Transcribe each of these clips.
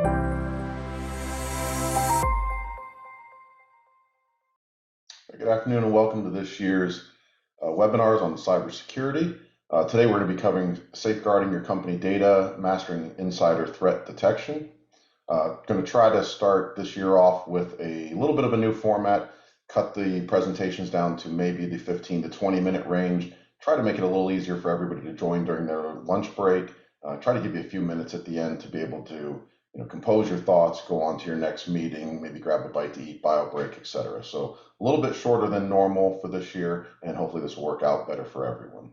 Good afternoon and welcome to this year's webinars on cybersecurity. Today we're going to be covering safeguarding your company data, mastering insider threat detection. Going to try to start this year off with a little bit of a new format, cut the presentations down to maybe the 15 to 20 minute range, try to make it a little easier for everybody to join during their lunch break, try to give you a few minutes at the end to be able to compose your thoughts, go on to your next meeting, maybe grab a bite to eat, bio break, etc. So a little bit shorter than normal for this year, and hopefully this will work out better for everyone.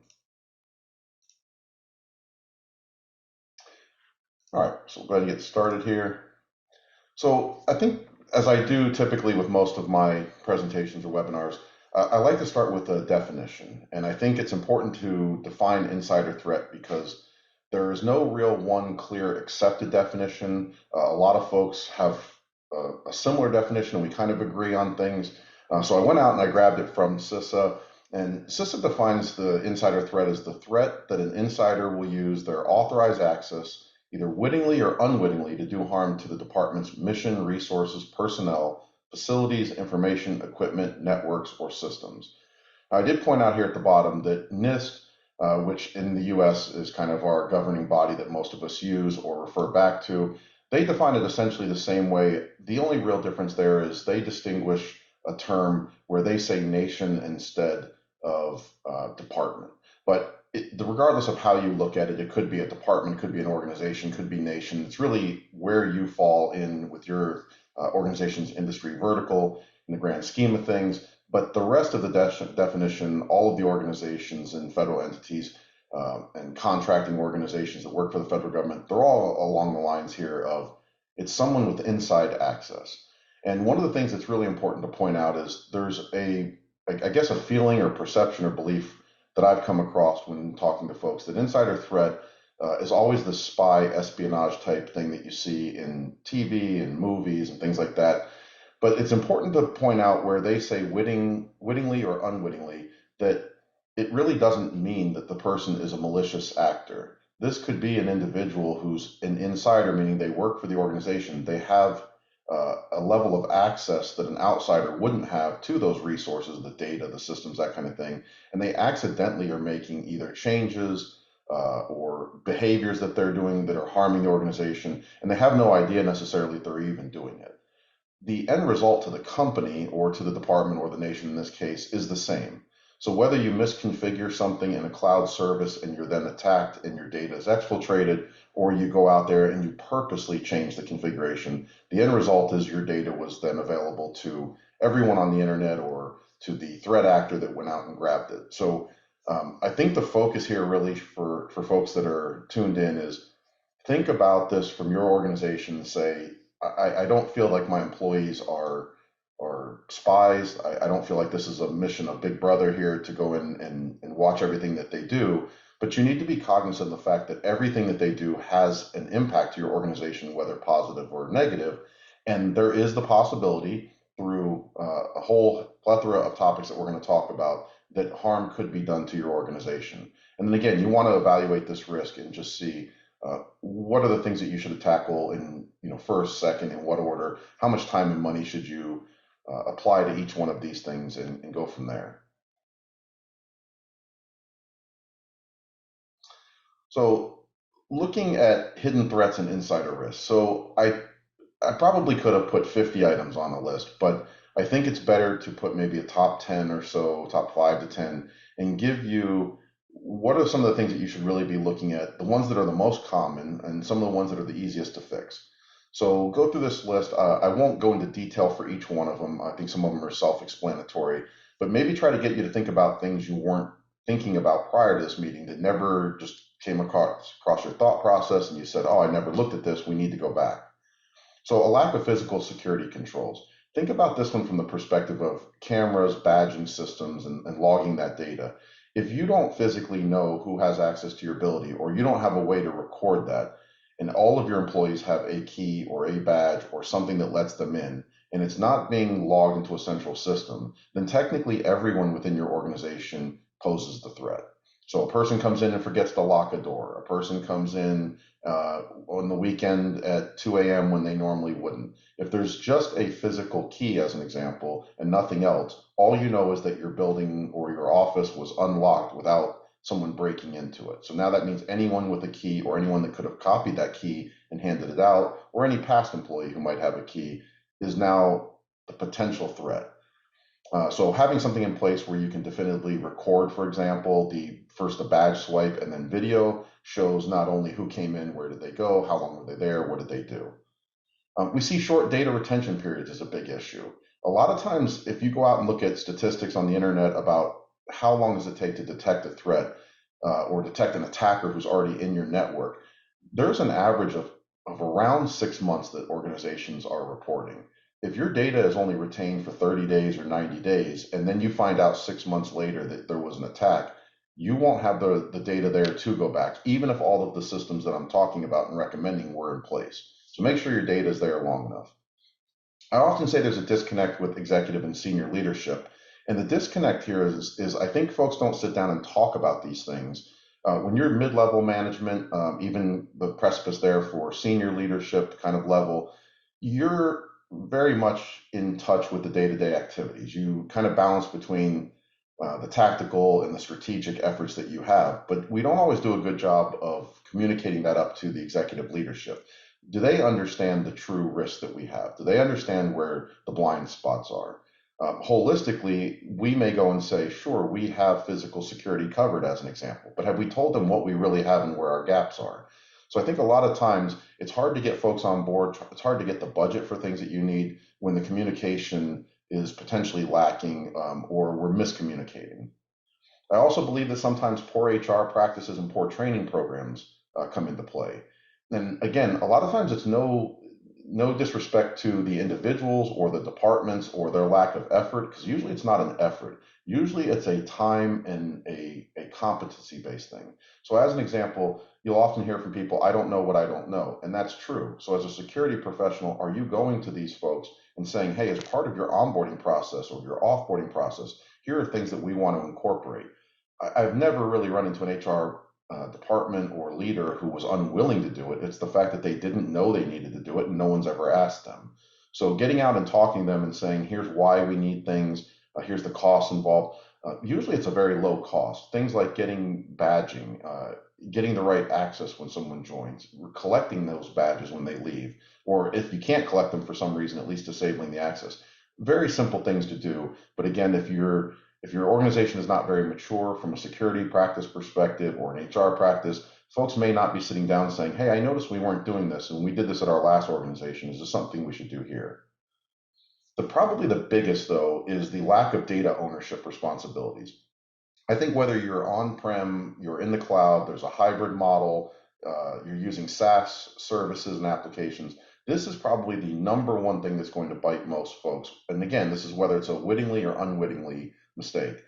All right, so we'll go ahead and get started here. So I think, as I do typically with most of my presentations or webinars, I like to start with a definition. And I think it's important to define insider threat because there is no real one clear accepted definition. A lot of folks have a similar definition, and we kind of agree on things. So I went out and I grabbed it from CISA, and CISA defines the insider threat as the threat that an insider will use their authorized access, either wittingly or unwittingly, to do harm to the department's mission, resources, personnel, facilities, information, equipment, networks, or systems. I did point out here at the bottom that NIST, which in the US is kind of our governing body that most of us use or refer back to, they define it essentially the same way. The only real difference there is they distinguish a term where they say nation instead of department. But regardless of how you look at it, it could be a department, could be an organization, could be nation. It's really where you fall in with your organization's industry vertical in the grand scheme of things. But the rest of the definition, all of the organizations and federal entities and contracting organizations that work for the federal government, they're all along the lines here of it's someone with inside access. And one of the things that's really important to point out is there's I guess, a feeling or perception or belief that I've come across when talking to folks that insider threat is always the spy espionage type thing that you see in TV and movies and things like that. But it's important to point out where they say wittingly or unwittingly that it really doesn't mean that the person is a malicious actor. This could be an individual who's an insider, meaning they work for the organization. They have a level of access that an outsider wouldn't have to those resources, the data, the systems, that kind of thing. And they accidentally are making either changes or behaviors that they're doing that are harming the organization, and they have no idea necessarily that they're even doing it. The end result to the company or to the department or the nation in this case is the same. So whether you misconfigure something in a cloud service and you're then attacked and your data is exfiltrated, or you go out there and you purposely change the configuration, the end result is your data was then available to everyone on the internet or to the threat actor that went out and grabbed it. So I think the focus here really for folks that are tuned in is think about this from your organization and say, I don't feel like my employees are spies. I don't feel like this is a mission of Big Brother here to go in and watch everything that they do. But you need to be cognizant of the fact that everything that they do has an impact to your organization, whether positive or negative. And there is the possibility through a whole plethora of topics that we're going to talk about that harm could be done to your organization. And then again, you want to evaluate this risk and just see what are the things that you should tackle in first, second, in what order, how much time and money should you apply to each one of these things and go from there. So looking at hidden threats and insider risks. So I probably could have put 50 items on the list, but I think it's better to put maybe a top 10 or so, top 5 to 10, and give you what are some of the things that you should really be looking at, the ones that are the most common and some of the ones that are the easiest to fix. So go through this list. I won't go into detail for each one of them. I think some of them are self-explanatory, but maybe try to get you to think about things you weren't thinking about prior to this meeting that never just came across your thought process and you said, oh, I never looked at this. We need to go back. So a lack of physical security controls. Think about this one from the perspective of cameras, badging systems, and logging that data. If you don't physically know who has access to your ability, or you don't have a way to record that, and all of your employees have a key or a badge or something that lets them in, and it's not being logged into a central system, then technically everyone within your organization poses the threat. So a person comes in and forgets to lock a door. A person comes in on the weekend at 2 a.m. when they normally wouldn't. If there's just a physical key, as an example, and nothing else, all you know is that your building or your office was unlocked without someone breaking into it. So now that means anyone with a key or anyone that could have copied that key and handed it out, or any past employee who might have a key, is now the potential threat. So having something in place where you can definitively record, for example, the badge swipe and then video shows not only who came in, where did they go, how long were they there, what did they do. We see short data retention periods as a big issue. A lot of times, if you go out and look at statistics on the internet about how long does it take to detect a threat or detect an attacker who's already in your network, there's an average of around 6 months that organizations are reporting. If your data is only retained for 30 days or 90 days, and then you find out 6 months later that there was an attack, you won't have the data there to go back, even if all of the systems that I'm talking about and recommending were in place. So make sure your data is there long enough. I often say there's a disconnect with executive and senior leadership. And the disconnect here is I think folks don't sit down and talk about these things. When you're mid-level management, even the precipice there for senior leadership kind of level, you're very much in touch with the day-to-day activities. You kind of balance between the tactical and the strategic efforts that you have, but we don't always do a good job of communicating that up to the executive leadership. Do they understand the true risks that we have? Do they understand where the blind spots are? Holistically, we may go and say, sure, we have physical security covered as an example, but have we told them what we really have and where our gaps are? So I think a lot of times it's hard to get folks on board. It's hard to get the budget for things that you need when the communication is potentially lacking or we're miscommunicating. I also believe that sometimes poor HR practices and poor training programs come into play. And again, a lot of times it's no disrespect to the individuals or the departments or their lack of effort, because usually it's not an effort. Usually it's a time and a competency based thing. So as an example, you'll often hear from people, I don't know what I don't know. And that's true. So as a security professional, are you going to these folks and saying, hey, as part of your onboarding process or your offboarding process, here are things that we want to incorporate? I've never really run into an HR department or leader who was unwilling to do it. It's the fact that they didn't know they needed to do it and no one's ever asked them. So getting out and talking to them and saying, here's why we need things, here's the costs involved. Usually it's a very low cost. Things like getting badging, getting the right access when someone joins, collecting those badges when they leave, or if you can't collect them for some reason, at least disabling the access. Very simple things to do. But again, if your organization is not very mature from a security practice perspective or an HR practice, folks may not be sitting down saying, hey, I noticed we weren't doing this and we did this at our last organization. Is this something we should do here? Probably the biggest, though, is the lack of data ownership responsibilities. I think whether you're on-prem, you're in the cloud, there's a hybrid model, you're using SaaS services and applications, this is probably the number one thing that's going to bite most folks. And again, this is whether it's a wittingly or unwittingly mistake.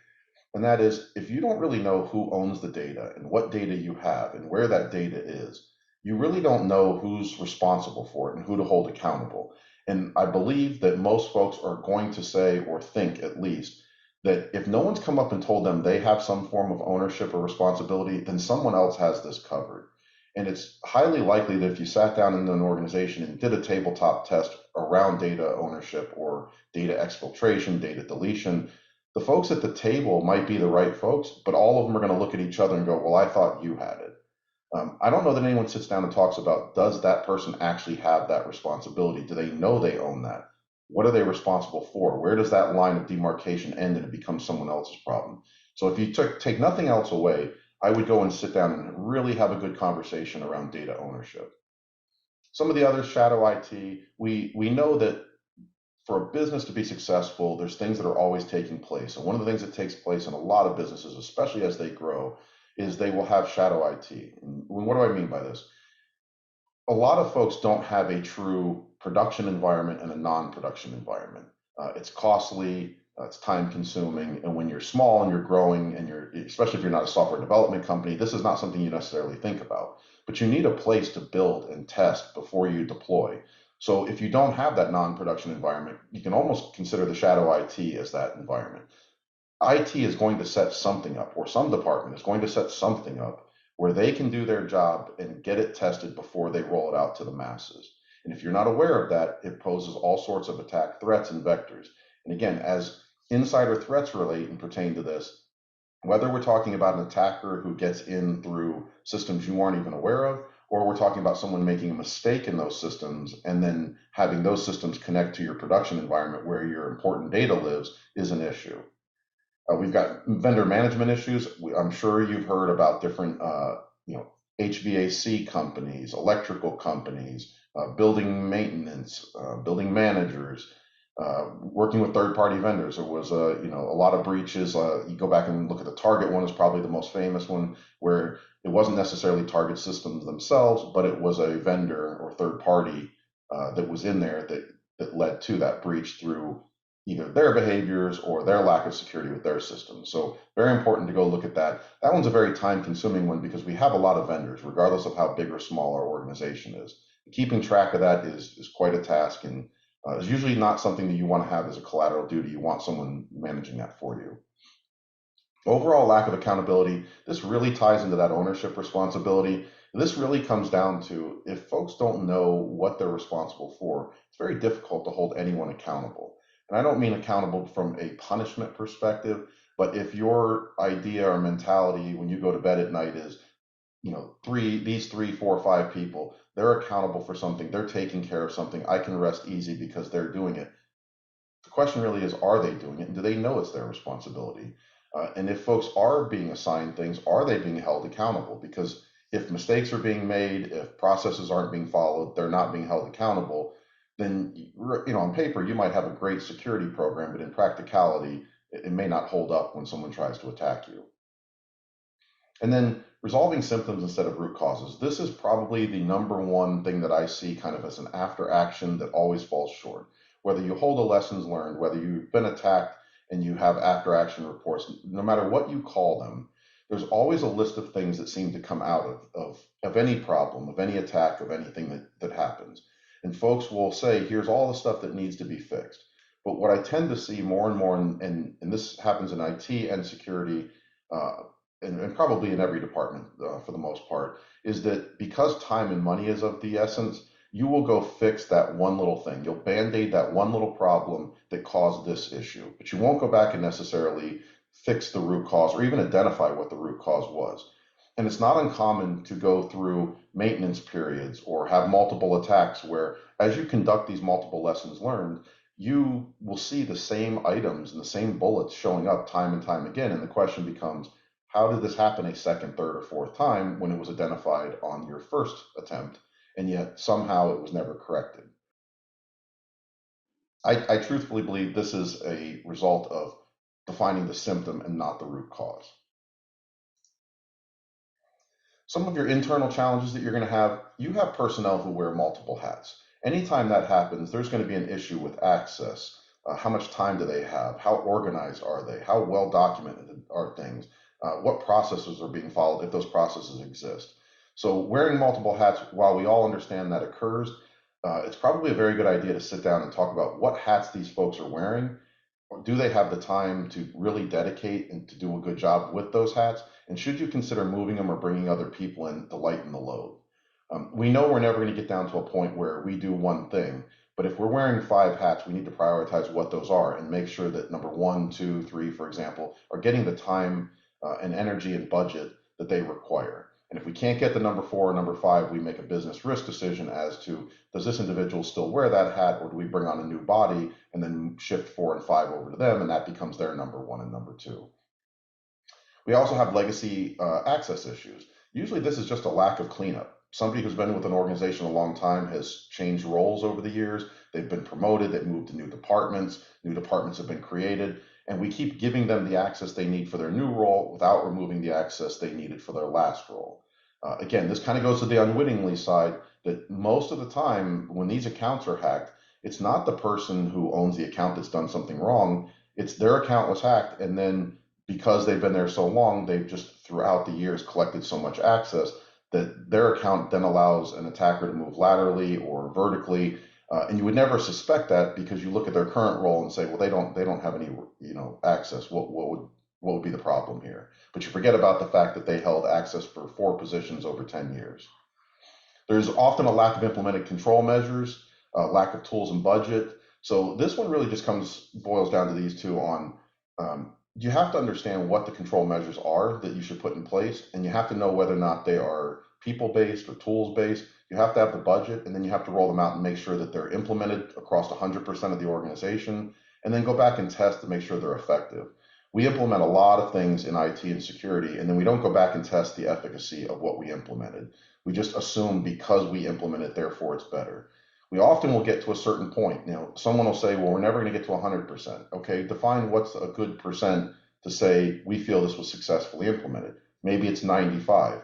And that is, if you don't really know who owns the data and what data you have and where that data is, you really don't know who's responsible for it and who to hold accountable. And I believe that most folks are going to say, or think at least, that if no one's come up and told them they have some form of ownership or responsibility, then someone else has this covered. And it's highly likely that if you sat down in an organization and did a tabletop test around data ownership or data exfiltration, data deletion, the folks at the table might be the right folks, but all of them are going to look at each other and go, well, I thought you had it. I don't know that anyone sits down and talks about, does that person actually have that responsibility? Do they know they own that? What are they responsible for? Where does that line of demarcation end and it becomes someone else's problem? So if you take nothing else away, I would go and sit down and really have a good conversation around data ownership. Some of the other shadow IT, we know that for a business to be successful, there's things that are always taking place. And one of the things that takes place in a lot of businesses, especially as they grow, is they will have shadow IT. And what do I mean by this? A lot of folks don't have a true production environment and a non-production environment. It's costly, it's time consuming, and when you're small and you're growing, and especially if you're not a software development company, this is not something you necessarily think about. But you need a place to build and test before you deploy. So if you don't have that non-production environment, you can almost consider the shadow IT as that environment. IT is going to set something up, or some department is going to set something up where they can do their job and get it tested before they roll it out to the masses. And if you're not aware of that, it poses all sorts of attack threats and vectors. And again, as insider threats relate and pertain to this, whether we're talking about an attacker who gets in through systems you aren't even aware of, or we're talking about someone making a mistake in those systems and then having those systems connect to your production environment where your important data lives, is an issue. We've got vendor management issues. I'm sure you've heard about different, HVAC companies, electrical companies, building maintenance, building managers, working with third-party vendors. There was a lot of breaches. You go back and look at the Target one is probably the most famous one, where it wasn't necessarily Target systems themselves, but it was a vendor or third party that was in there that led to that breach through either their behaviors or their lack of security with their systems. So very important to go look at that. That one's a very time-consuming one because we have a lot of vendors, regardless of how big or small our organization is. Keeping track of that is quite a task, and it's usually not something that you want to have as a collateral duty. You want someone managing that for you. Overall lack of accountability, this really ties into that ownership responsibility. This really comes down to, if folks don't know what they're responsible for, it's very difficult to hold anyone accountable. And I don't mean accountable from a punishment perspective, but if your idea or mentality when you go to bed at night is, these three, four, five people, they're accountable for something, they're taking care of something, I can rest easy because they're doing it. The question really is, are they doing it? And do they know it's their responsibility? And if folks are being assigned things, are they being held accountable? Because if mistakes are being made, if processes aren't being followed, they're not being held accountable, then, on paper, you might have a great security program, but in practicality, it may not hold up when someone tries to attack you. And then resolving symptoms instead of root causes. This is probably the number one thing that I see kind of as an after action that always falls short. Whether you hold a lessons learned, whether you've been attacked and you have after action reports, no matter what you call them, there's always a list of things that seem to come out of any problem, of any attack, of anything that happens. And folks will say, here's all the stuff that needs to be fixed. But what I tend to see more and more, and this happens in IT and security, and probably in every department for the most part, is that because time and money is of the essence, you will go fix that one little thing. You'll band-aid that one little problem that caused this issue, but you won't go back and necessarily fix the root cause or even identify what the root cause was. And it's not uncommon to go through maintenance periods or have multiple attacks where, as you conduct these multiple lessons learned, you will see the same items and the same bullets showing up time and time again. And the question becomes, how did this happen a second, third, or fourth time when it was identified on your first attempt, and yet somehow it was never corrected? I truthfully believe this is a result of defining the symptom and not the root cause. Some of your internal challenges that you're going to have, you have personnel who wear multiple hats. Anytime that happens, there's going to be an issue with access. How much time do they have? How organized are they? How well documented are things? What processes are being followed if those processes exist? So wearing multiple hats, while we all understand that occurs, it's probably a very good idea to sit down and talk about what hats these folks are wearing. Or do they have the time to really dedicate and to do a good job with those hats? And should you consider moving them or bringing other people in to lighten the load? We know we're never going to get down to a point where we do one thing, but if we're wearing five hats, we need to prioritize what those are and make sure that number one, two, three, for example, are getting the time and energy and budget that they require. And if we can't get the number four or number five, we make a business risk decision as to, does this individual still wear that hat, or do we bring on a new body and then shift four and five over to them, and that becomes their number one and number two. We also have legacy access issues. Usually this is just a lack of cleanup. Somebody who's been with an organization a long time has changed roles over the years. They've been promoted, they've moved to new departments have been created, and we keep giving them the access they need for their new role without removing the access they needed for their last role. Again, this kind of goes to the unwittingly side, that most of the time when these accounts are hacked, it's not the person who owns the account that's done something wrong. It's their account was hacked, and then because they've been there so long, they've just throughout the years collected so much access that their account then allows an attacker to move laterally or vertically. And you would never suspect that because you look at their current role and say, well, they don't have any access. What would what would be the problem here? But you forget about the fact that they held access for 4 positions over 10 years. There's often a lack of implemented control measures, lack of tools and budget. So this one really just boils down to these two on you have to understand what the control measures are that you should put in place, and you have to know whether or not they are people-based or tools-based. You have to have the budget, and then you have to roll them out and make sure that they're implemented across 100% of the organization, and then go back and test to make sure they're effective. We implement a lot of things in IT and security, and then we don't go back and test the efficacy of what we implemented. We just assume because we implement it, therefore it's better. We often will get to a certain point. Someone will say, well, we're never going to get to 100%. Okay, define what's a good percent to say we feel this was successfully implemented. Maybe it's 95.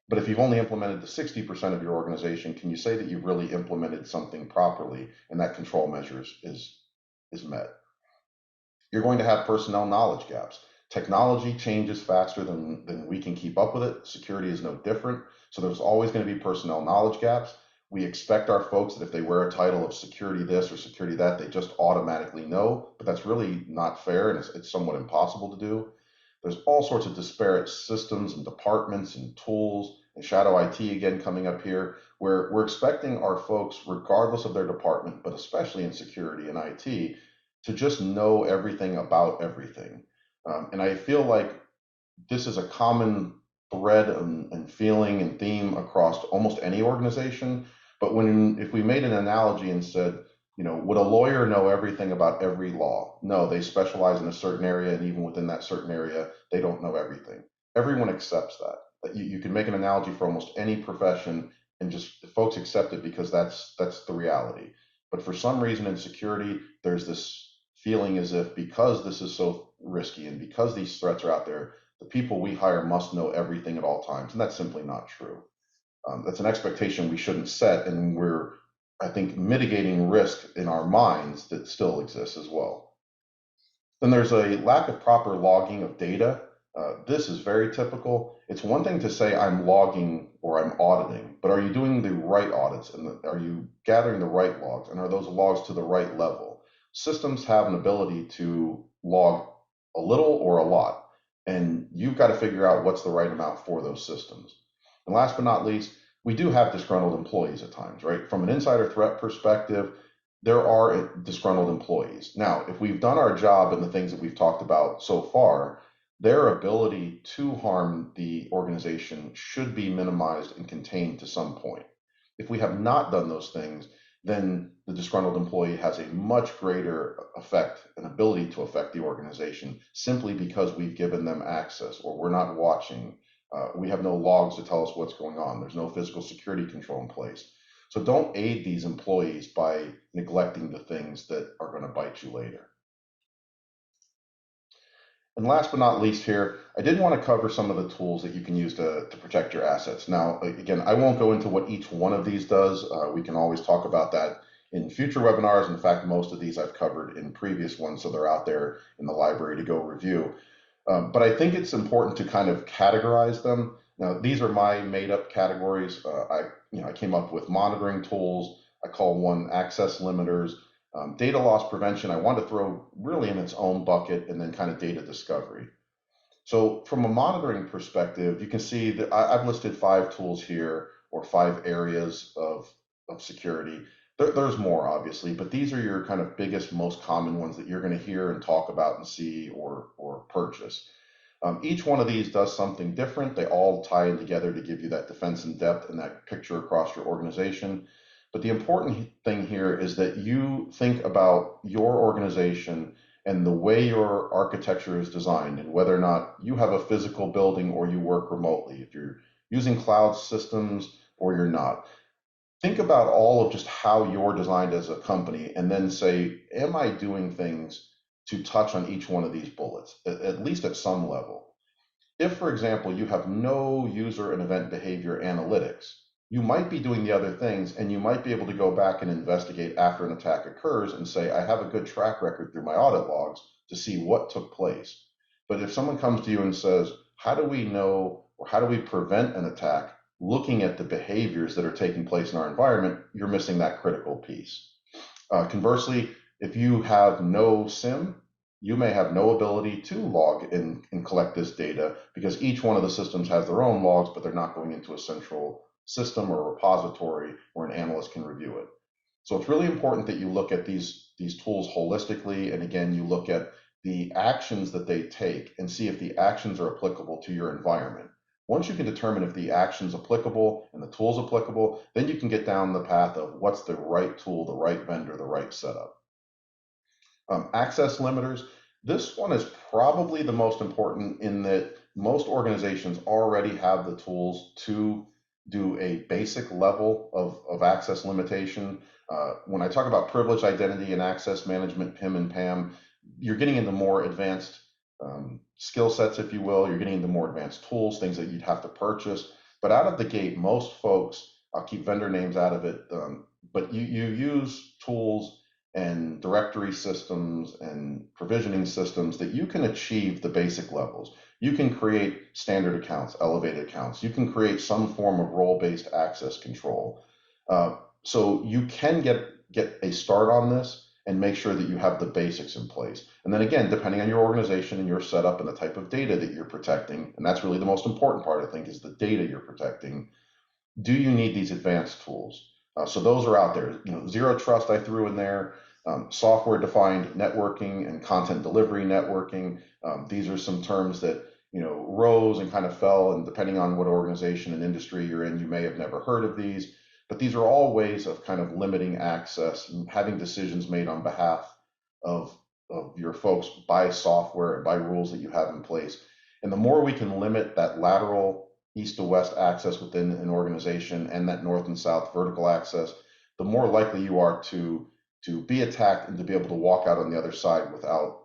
But if you've only implemented the 60% of your organization, can you say that you've really implemented something properly and that control measures is met? You're going to have personnel knowledge gaps. Technology changes faster than we can keep up with it. Security is no different. So there's always going to be personnel knowledge gaps. We expect our folks that if they wear a title of security this or security that, they just automatically know, but that's really not fair, and it's somewhat impossible to do. There's all sorts of disparate systems and departments and tools, and shadow IT again coming up here, where we're expecting our folks, regardless of their department, but especially in security and IT, to just know everything about everything. And I feel like this is a common thread and feeling and theme across almost any organization. But if we made an analogy and said, would a lawyer know everything about every law? No, they specialize in a certain area, and even within that certain area, they don't know everything. Everyone accepts that. You can make an analogy for almost any profession, and just folks accept it because that's the reality. But for some reason in security, there's this feeling as if because this is so risky and because these threats are out there, the people we hire must know everything at all times, and that's simply not true. That's an expectation we shouldn't set, and we're, I think, mitigating risk in our minds that still exists as well. Then there's a lack of proper logging of data. This is very typical. It's one thing to say I'm logging or I'm auditing, but are you doing the right audits, and are you gathering the right logs, and are those logs to the right level? Systems have an ability to log a little or a lot, and you've got to figure out what's the right amount for those systems. And last but not least, we do have disgruntled employees at times, right? From an insider threat perspective, there are disgruntled employees. Now, if we've done our job in the things that we've talked about so far, their ability to harm the organization should be minimized and contained to some point. If we have not done those things, then the disgruntled employee has a much greater effect and ability to affect the organization simply because we've given them access, or we're not watching. We have no logs to tell us what's going on. There's no physical security control in place. So don't aid these employees by neglecting the things that are going to bite you later. And last but not least here, I did want to cover some of the tools that you can use to protect your assets. Now, again, I won't go into what each one of these does. We can always talk about that in future webinars. In fact, most of these I've covered in previous ones, so they're out there in the library to go review. But I think it's important to kind of categorize them. Now, these are my made-up categories. I came up with monitoring tools. I call one access limiters. Data loss prevention, I want to throw really in its own bucket, and then kind of data discovery. So from a monitoring perspective, you can see that I've listed 5 tools here, or 5 areas of security. There's more, obviously, but these are your kind of biggest, most common ones that you're going to hear and talk about and see or purchase. Each one of these does something different. They all tie in together to give you that defense in depth and that picture across your organization. But the important thing here is that you think about your organization and the way your architecture is designed, and whether or not you have a physical building or you work remotely, if you're using cloud systems or you're not. Think about all of just how you're designed as a company, and then say, am I doing things to touch on each one of these bullets, at least at some level? If, for example, you have no user and event behavior analytics, you might be doing the other things, and you might be able to go back and investigate after an attack occurs and say, I have a good track record through my audit logs to see what took place. But if someone comes to you and says, how do we know, or how do we prevent an attack, looking at the behaviors that are taking place in our environment, you're missing that critical piece. Conversely, if you have no SIM, you may have no ability to log and collect this data because each one of the systems has their own logs, but they're not going into a central system or repository where an analyst can review it. So it's really important that you look at these tools holistically. And again, you look at the actions that they take and see if the actions are applicable to your environment. Once you can determine if the action's applicable and the tool's applicable, then you can get down the path of what's the right tool, the right vendor, the right setup. Access limiters. This one is probably the most important in that most organizations already have the tools to do a basic level of access limitation. When I talk about privilege, identity, and access management, PIM and PAM, you're getting into more advanced skill sets, if you will. You're getting into more advanced tools, things that you'd have to purchase. But out of the gate, most folks, I'll keep vendor names out of it, but you use tools and directory systems and provisioning systems that you can achieve the basic levels. You can create standard accounts, elevated accounts. You can create some form of role-based access control. So you can get a start on this and make sure that you have the basics in place. And then again, depending on your organization and your setup and the type of data that you're protecting, and that's really the most important part, I think, is the data you're protecting. Do you need these advanced tools? So those are out there. Zero trust I threw in there. Software-defined networking and content delivery networking. These are some terms that rose and kind of fell, and depending on what organization and industry you're in, you may have never heard of these. But these are all ways of kind of limiting access and having decisions made on behalf of your folks by software and by rules that you have in place. And the more we can limit that lateral east to west access within an organization and that north and south vertical access, the more likely you are to be attacked and to be able to walk out on the other side without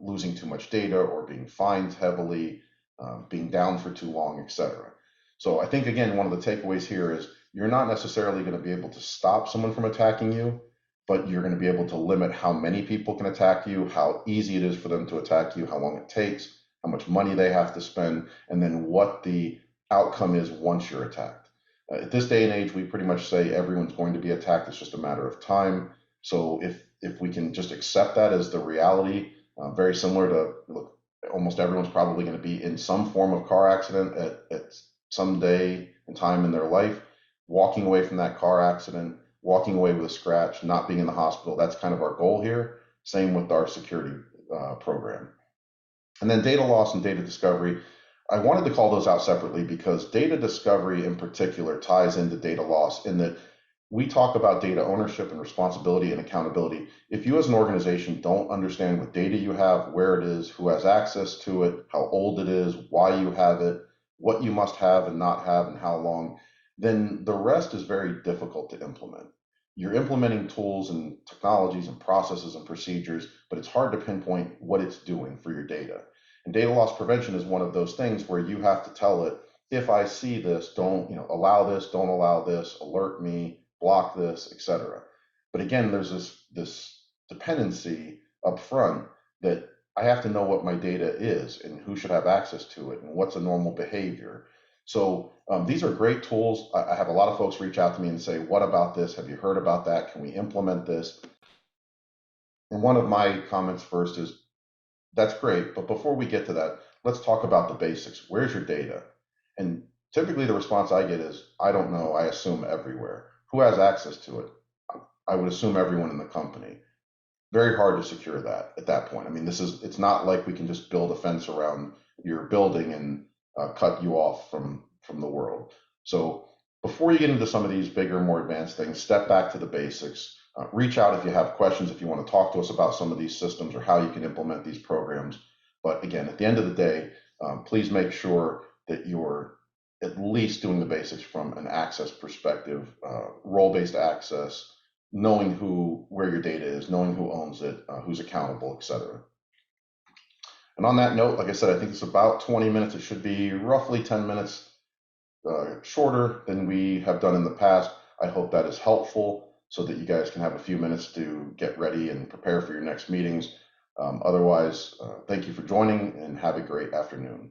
losing too much data or being fined heavily, being down for too long, etc. So I think, again, one of the takeaways here is you're not necessarily going to be able to stop someone from attacking you, but you're going to be able to limit how many people can attack you, how easy it is for them to attack you, how long it takes, how much money they have to spend, and then what the outcome is once you're attacked. At this day and age, we pretty much say everyone's going to be attacked. It's just a matter of time. So if we can just accept that as the reality, very similar to, look, almost everyone's probably going to be in some form of car accident at some day and time in their life. Walking away from that car accident, walking away with a scratch, not being in the hospital, that's kind of our goal here. Same with our security program. And then data loss and data discovery. I wanted to call those out separately because data discovery in particular ties into data loss in that we talk about data ownership and responsibility and accountability. If you as an organization don't understand what data you have, where it is, who has access to it, how old it is, why you have it, what you must have and not have and how long, then the rest is very difficult to implement. You're implementing tools and technologies and processes and procedures, but it's hard to pinpoint what it's doing for your data. And data loss prevention is one of those things where you have to tell it, if I see this, don't allow this, don't allow this, alert me, block this, etc. But again, there's this dependency up front that I have to know what my data is and who should have access to it and what's a normal behavior. So these are great tools. I have a lot of folks reach out to me and say, what about this? Have you heard about that? Can we implement this? And one of my comments first is, that's great, but before we get to that, let's talk about the basics. Where's your data? And typically the response I get is, I don't know, I assume everywhere. Who has access to it? I would assume everyone in the company. Very hard to secure that at that point. I mean, it's not like we can just build a fence around your building and cut you off from the world. So before you get into some of these bigger, more advanced things, step back to the basics. Reach out if you have questions, if you want to talk to us about some of these systems or how you can implement these programs. But again, at the end of the day, please make sure that you're at least doing the basics from an access perspective, role-based access, knowing where your data is, knowing who owns it, who's accountable, etc. And on that note, like I said, I think it's about 20 minutes. It should be roughly 10 minutes shorter than we have done in the past. I hope that is helpful so that you guys can have a few minutes to get ready and prepare for your next meetings. Otherwise, thank you for joining and have a great afternoon.